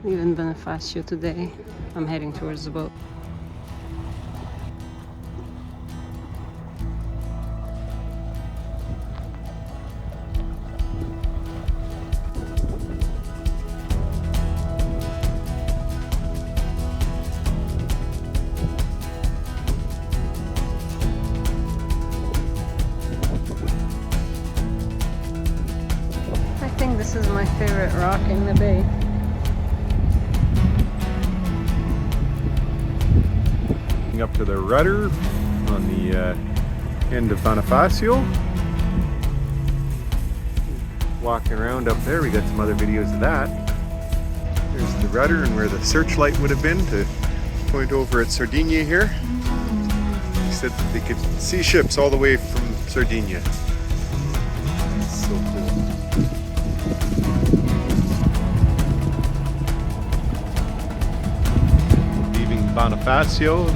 leaving Bonifacio today. I'm heading towards the boat. I think this is my favorite rock in the bay. Up to the rudder on the end of Bonifacio. Walking around up there, we got some other videos of that. There's the rudder and where the searchlight would have been to point over at Sardinia here. He said that they could see ships all the way from Sardinia. So cool. Bonifacio,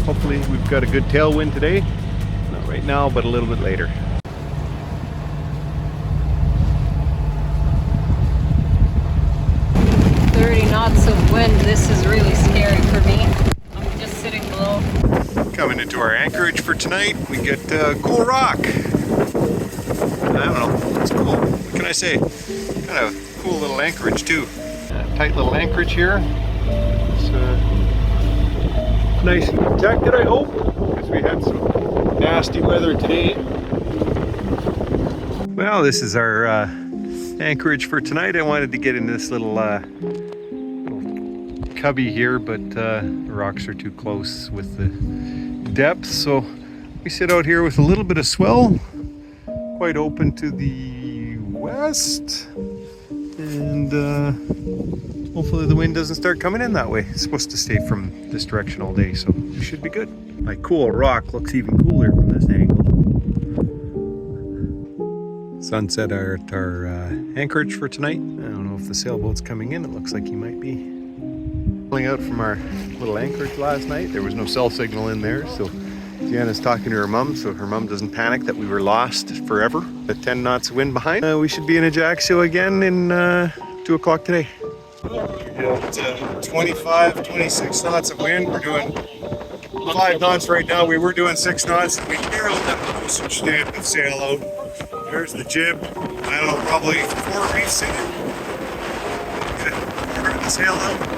hopefully we've got a good tailwind today. Not right now, but a little bit later. Knots of wind. This is really scary for me. I'm just sitting below. Coming into our anchorage for tonight, we get cool rock. I don't know, it's cool. What can I say? Kind of cool little anchorage too. Tight little anchorage here. It's nice and protected, I hope, because we had some nasty weather today. Well, this is our anchorage for tonight. I wanted to get in this little cubby here, but the rocks are too close with the depth, so we sit out here with a little bit of swell, quite open to the west, and hopefully the wind doesn't start coming in that way. It's supposed to stay from this direction all day, so it should be good. My cool rock looks even cooler from this angle. Sunset at our anchorage for tonight. I don't know if the sailboat's coming in. It looks like he might be. Pulling out from our little anchorage last night. There was no cell signal in there, so Deanna's talking to her mom, so her mom doesn't panic that we were lost forever. At 10 knots of wind behind. We should be in Ajaccio again in 2 o'clock today. At 25, 26 knots of wind. We're doing 5 knots right now. We were doing 6 knots. We barely got the postage stamp of sail out. There's the jib. I don't know, probably 4 reefs in it. We're going to sail out.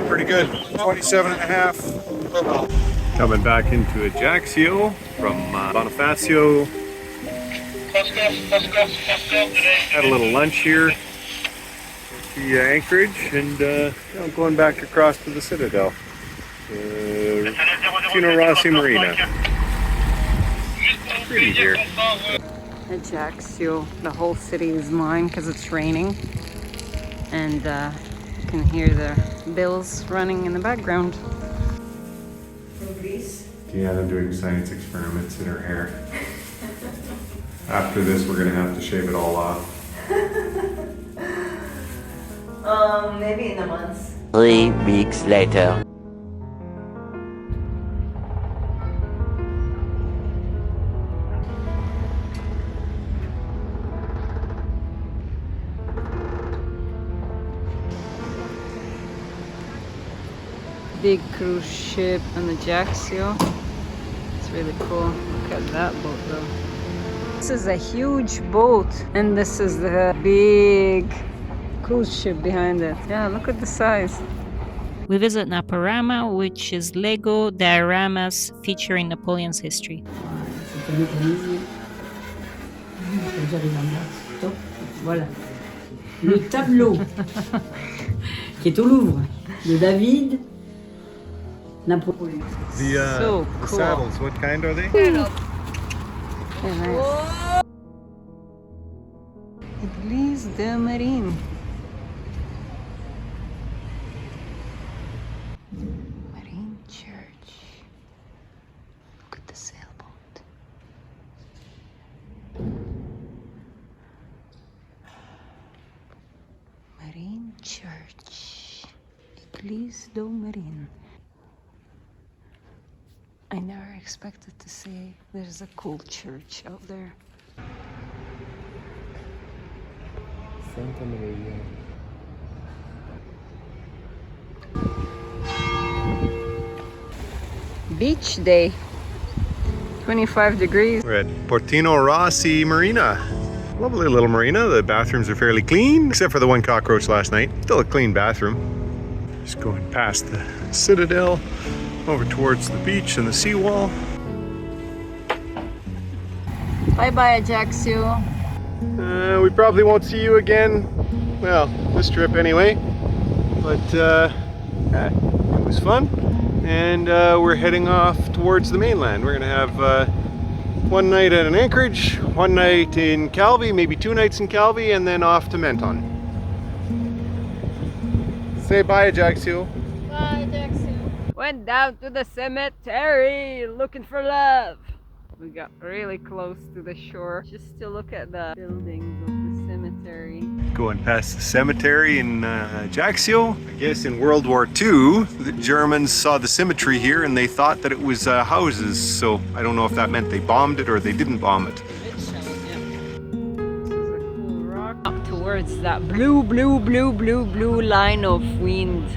Pretty good. 27 and a half. Coming back into Ajaccio from Bonifacio. Had a little lunch here at the anchorage, and going back across to the Citadel, Fino Rossi Marina. Pretty here. Ajaccio, the whole city is mine because it's raining, and you can hear the bills running in the background. Deanna doing science experiments in her hair. After this, we're gonna have to shave it all off. Maybe in a month. 3 weeks later. Big cruise ship on Ajaccio. It's really cool. Look at that boat though. This is a huge boat, and this is the big cruise ship behind it. Yeah, look at the size. We visit Naporama, which is Lego dioramas featuring Napoleon's history. Voilà. Le tableau qui est au Louvre de David Napoleon. So the cool. saddles, what kind are they? Very nice. Eglise de Marine. Marine Church. Look at the sailboat. Marine Church. Eglise do Marine. I never expected to say there's a cool church out there. Santa Maria. beach day. 25 degrees. We're at Portino Rossi Marina. Lovely little marina. The bathrooms are fairly clean, except for the one cockroach last night. Still a clean bathroom. Just going past the citadel, over towards the beach and the seawall. Bye-bye, Ajaccio. We probably won't see you again. Well, this trip anyway. But yeah, it was fun. And we're heading off towards the mainland. We're gonna have one night at an anchorage, one night in Calvi, maybe 2 nights in Calvi, and then off to Menton. Say bye, Ajaccio. Bye, Ajaccio. Went down to the cemetery looking for love. We got really close to the shore just to look at the buildings of the cemetery. Going past the cemetery in Ajaccio. I guess in World War II, the Germans saw the cemetery here and they thought that it was houses. So I don't know if that meant they bombed it or they didn't bomb it. This is a cool rock. Up towards that blue line of wind.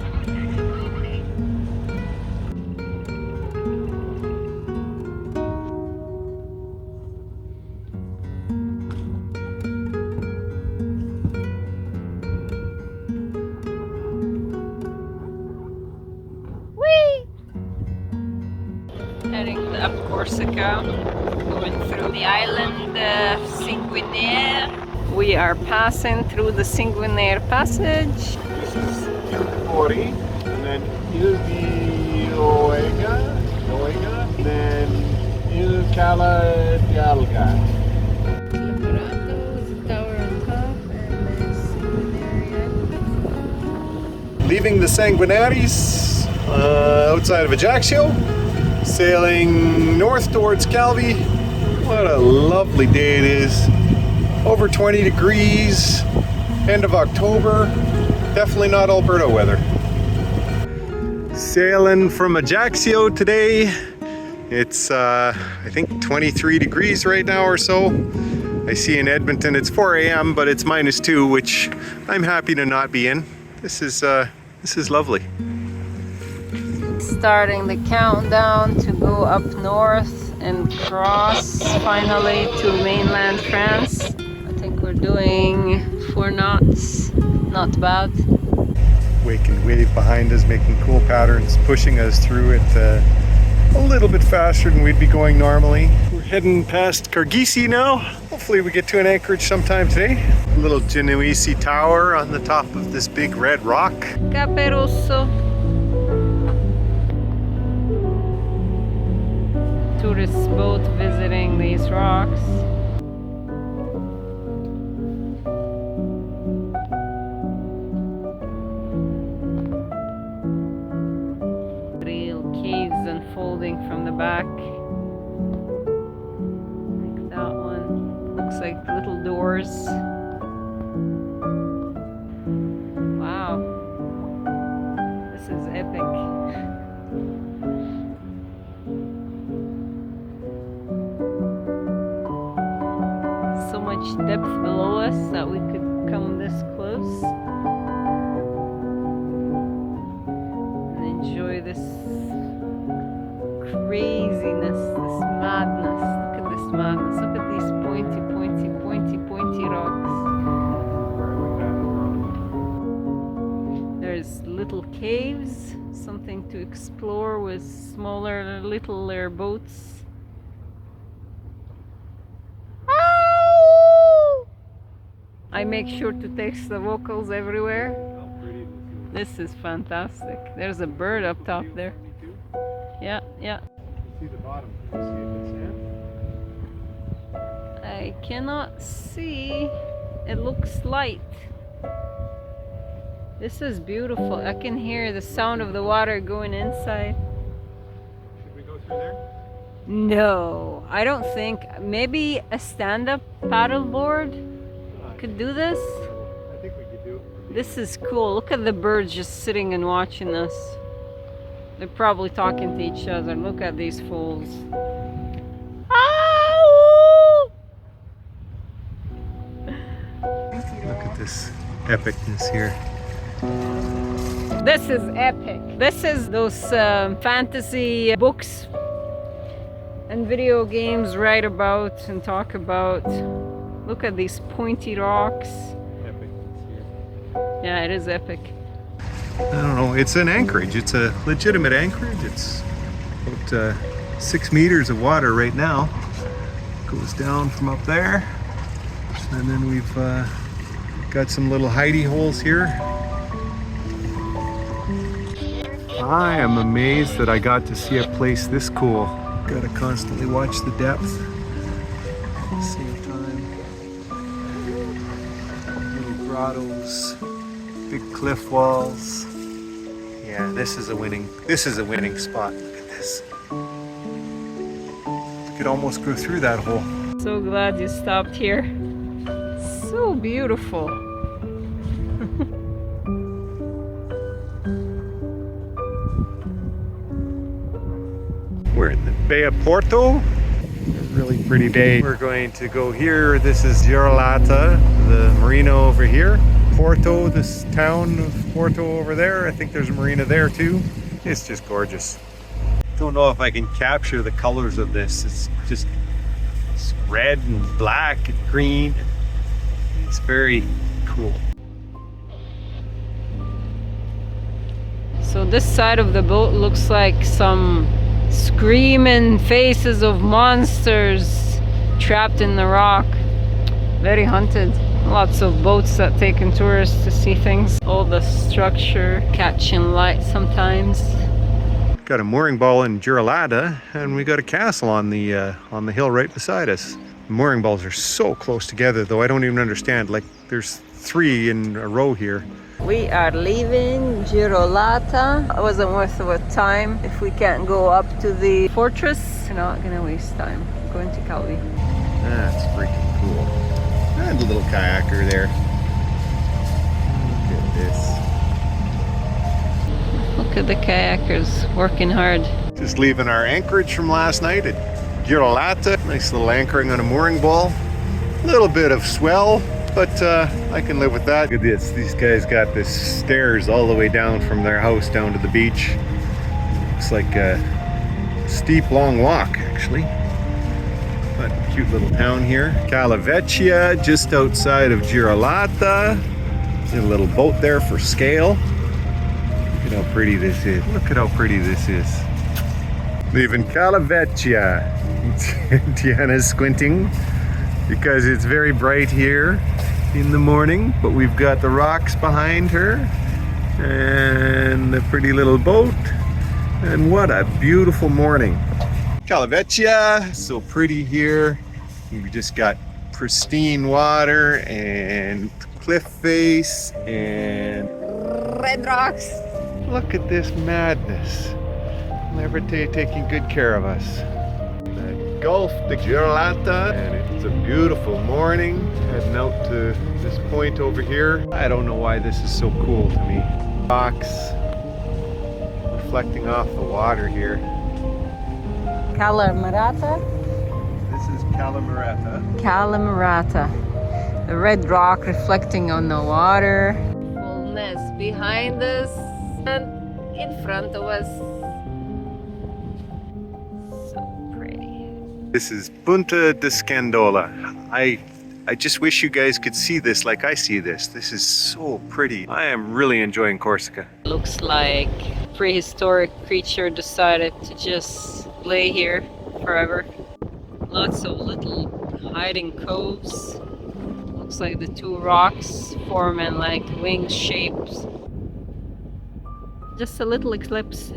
Heading up Corsica, going through the island of Sanguinaires. We are passing through the Sanguinaires passage. This is Tori, and then Ilga, then Il Cala Dialga. Liberato is the tower on top, and then Sanguinaires. Leaving the Sanguinaires outside of Ajaccio, sailing north towards Calvi. What a lovely day it is. Over 20 degrees, end of October. Definitely not Alberta weather. Sailing from Ajaccio today. It's I think 23 degrees right now or so. I see in Edmonton it's 4 a.m. but it's -2, which I'm happy to not be in. This is lovely. Starting the countdown to go up north and cross finally to mainland France. I think we're doing 4 knots, not bad. Wake and wave behind us, making cool patterns, pushing us through it a little bit faster than we'd be going normally. We're heading past Cargèse now. Hopefully we get to an anchorage sometime today. A little Genoese tower on the top of this big red rock. Capu Rossu. Tourist boat visiting these rocks. Real caves unfolding from the back. Like that one. Looks like little doors. Wow. This is epic. So much depth below us that we could come this close and enjoy this craziness, this madness. Look at this madness. Look at these pointy rocks. There's little caves, something to explore with smaller, littler boats. I make sure to text the vocals everywhere. This is fantastic. There's a bird up top there. Yeah. See the bottom. Can you see if it's sand? I cannot see. It looks light. This is beautiful. I can hear the sound of the water going inside. Should we go through there? No, I don't think. Maybe a stand-up paddleboard could do this. I think we could do it. This is cool. Look at the birds just sitting and watching us. They're probably talking to each other. Look at these fools. Look at this epicness here. This is epic. This is those fantasy books and video games write about and talk about. Look at these pointy rocks. Epicness here. Yeah, it is epic. I don't know, it's an anchorage. It's a legitimate anchorage. It's about 6 meters of water right now. Goes down from up there. And then we've got some little hidey holes here. I am amazed that I got to see a place this cool. Gotta constantly watch the depth. At the same time, little grottos, big cliff walls. Yeah, this is a winning spot. Look at this. You could almost go through that hole. So glad you stopped here. So beautiful. We're in the Bay of Porto. Really pretty day. We're going to go here. This is Girolata, the marina over here. Porto, this town of Porto over there. I think there's a marina there too. It's just gorgeous. Don't know if I can capture the colors of this. It's red and black and green. It's very cool. So this side of the boat looks like some screaming faces of monsters trapped in the rock. Very haunted. Lots of boats that take in tourists to see things. All the structure catching light sometimes. Got a mooring ball in Girolata, and we got a castle on the hill right beside us. The mooring balls are so close together, though I don't even understand. Like, there's 3 in a row here. We are leaving Girolata. It wasn't worth our time. If we can't go up to the fortress, we're not gonna waste time. We're going to Calvi. That's freaking cool. And a little kayaker there. Look at this. Look at the kayakers working hard. Just leaving our anchorage from last night at Girolata. Nice little anchoring on a mooring ball. A little bit of swell, but I can live with that. Look at this. These guys got this stairs all the way down from their house down to the beach. Looks like a steep, long walk, actually. But cute little town here. Cala Vecchia, just outside of Girolata. There's a little boat there for scale. Look at how pretty this is. Look at how pretty this is. Leaving Cala Vecchia. Tiana's squinting because it's very bright here in the morning, but we've got the rocks behind her and the pretty little boat, and what a beautiful morning. Cala Vecchia, so pretty here. We just got pristine water and cliff face and Red rocks. look at this madness. Maratea taking good care of us. The Gulf de Girolata, and it's a beautiful morning. Heading out to this point over here. I don't know why this is so cool to me. Rocks reflecting off the water here. Maratea. This is Maratea. Maratea. The red rock reflecting on the water. Fullness behind us and in front of us. So pretty. This is Punta de Scandola. I just wish you guys could see this like I see this. This is so pretty. I am really enjoying Corsica. Looks like prehistoric creature decided to just lay here forever. Lots of little hiding coves. Looks like the 2 rocks forming like wing shapes. Just a little eclipse.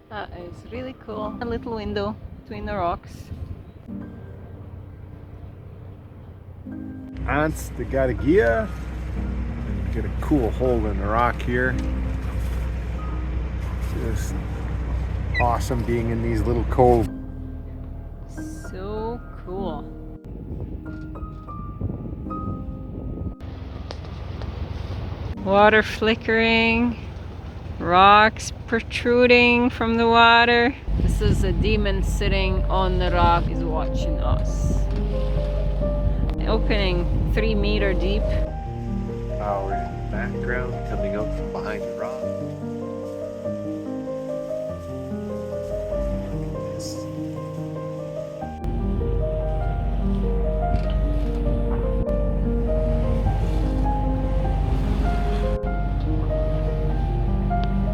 That is really cool. A little window between the rocks. Ants de Gadagia. Get a cool hole in the rock here. Just awesome being in these little coves. So cool. Water flickering, rocks protruding from the water. This is a demon sitting on the rock, is watching us. Opening 3 meter deep. Flowers in the background coming out from behind the rock.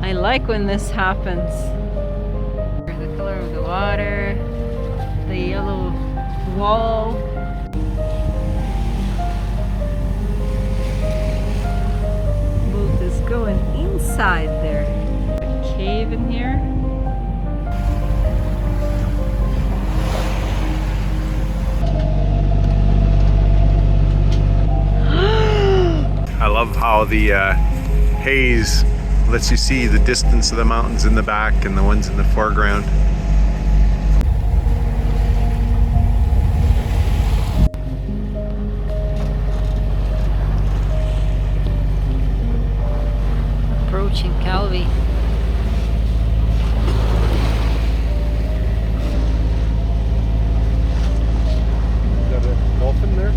I like when this happens. The color of the water, the yellow wall. Boat is going inside there. A cave in here. I love how the haze lets you see the distance of the mountains in the back and the ones in the foreground. Approaching Calvi. Is that a dolphin there?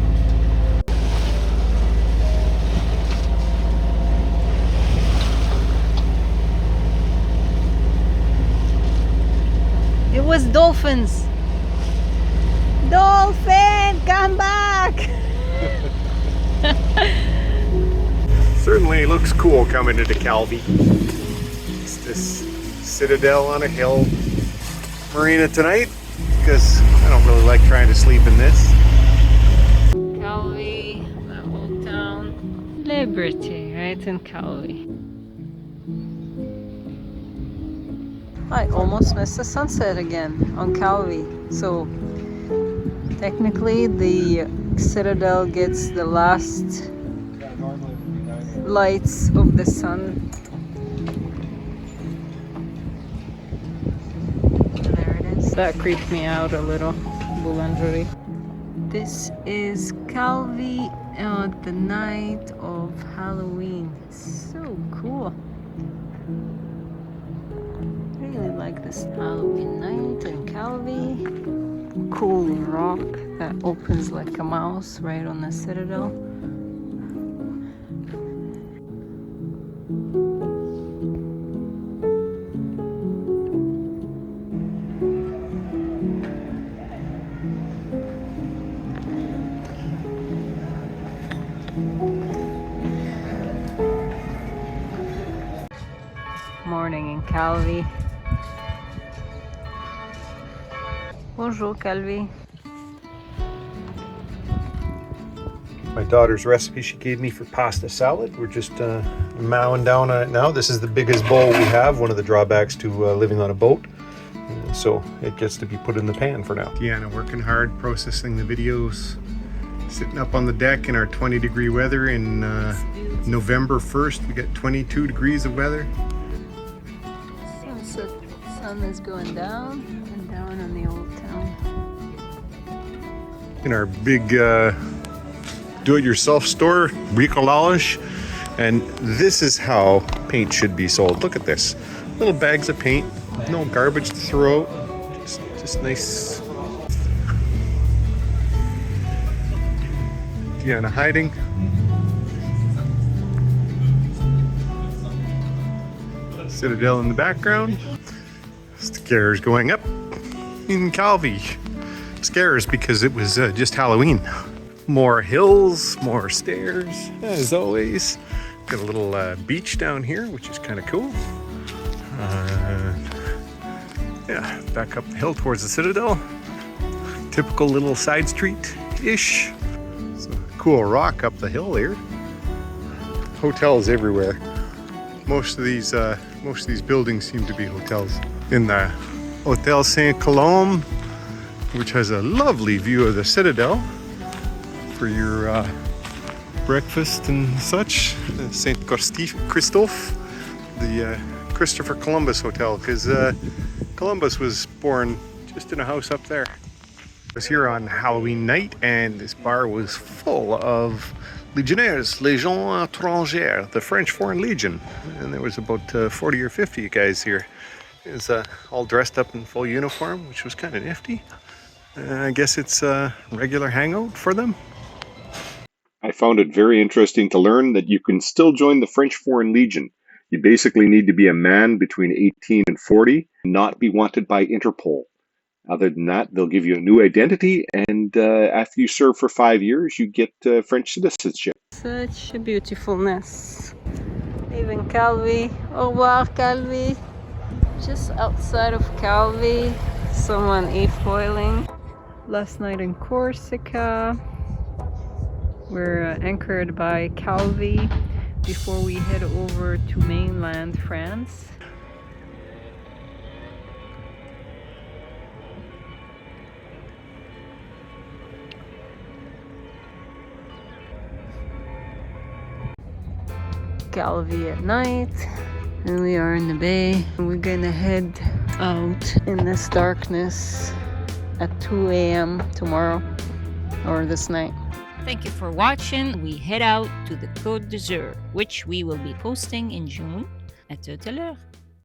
It was dolphins. Dolphin, come back! Certainly looks cool coming into Calvi. It's this citadel on a hill marina tonight because I don't really like trying to sleep in this. Calvi, that whole town. Liberty, right in Calvi. I almost missed the sunset again on Calvi. So technically the citadel gets the last lights of the sun. There it is. That creeped me out a little. Boulangerie. This is Calvi on the night of Halloween. So cool. Really like this Halloween night in Calvi. Cool rock that opens like a mouse right on the citadel. Morning in Calvi. Bonjour, Calvi. My daughter's recipe she gave me for pasta salad. We're just mowing down on it now. This is the biggest bowl we have, one of the drawbacks to living on a boat. So it gets to be put in the pan for now. Deanna working hard, processing the videos. Sitting up on the deck in our 20-degree weather in November 1st. We got 22 degrees of weather. Sunset, sun is going down and down on the old town. In our big do-it-yourself store, Bricolage, and this is how paint should be sold. Look at this, little bags of paint, no garbage to throw out, just nice. Deanna hiding. Citadel in the background. Scares going up in Calvi. Scares because it was just Halloween. More hills, more stairs, as always. Got a little beach down here, which is kind of cool. Yeah, back up the hill towards the Citadel. Typical little side street-ish. So, cool rock up the hill here. Hotels everywhere. Most of these buildings seem to be hotels. In the Hotel Saint-Colombe, which has a lovely view of the Citadel for your breakfast and such. Saint Christophe, the Christopher Columbus Hotel, because Columbus was born just in a house up there. I was here on Halloween night, and this bar was full of Legionnaires, Légion étrangère, the French Foreign Legion, and there was about 40 or 50 guys here. It was all dressed up in full uniform, which was kind of nifty. I guess it's a regular hangout for them. I found it very interesting to learn that you can still join the French Foreign Legion. You basically need to be a man between 18 and 40, and not be wanted by Interpol. Other than that, they'll give you a new identity, and after you serve for 5 years, you get French citizenship. Such a beautifulness. Even Calvi. Au revoir, Calvi. Just outside of Calvi, someone e-foiling. Last night in Corsica, we're anchored by Calvi before we head over to mainland France. Calvi at night, and we are in the bay, and we're gonna head out in this darkness at 2 a.m. tomorrow or this night. Thank you for watching. We head out to the Côte d'Azur, which we will be posting in June. À tout à l'heure.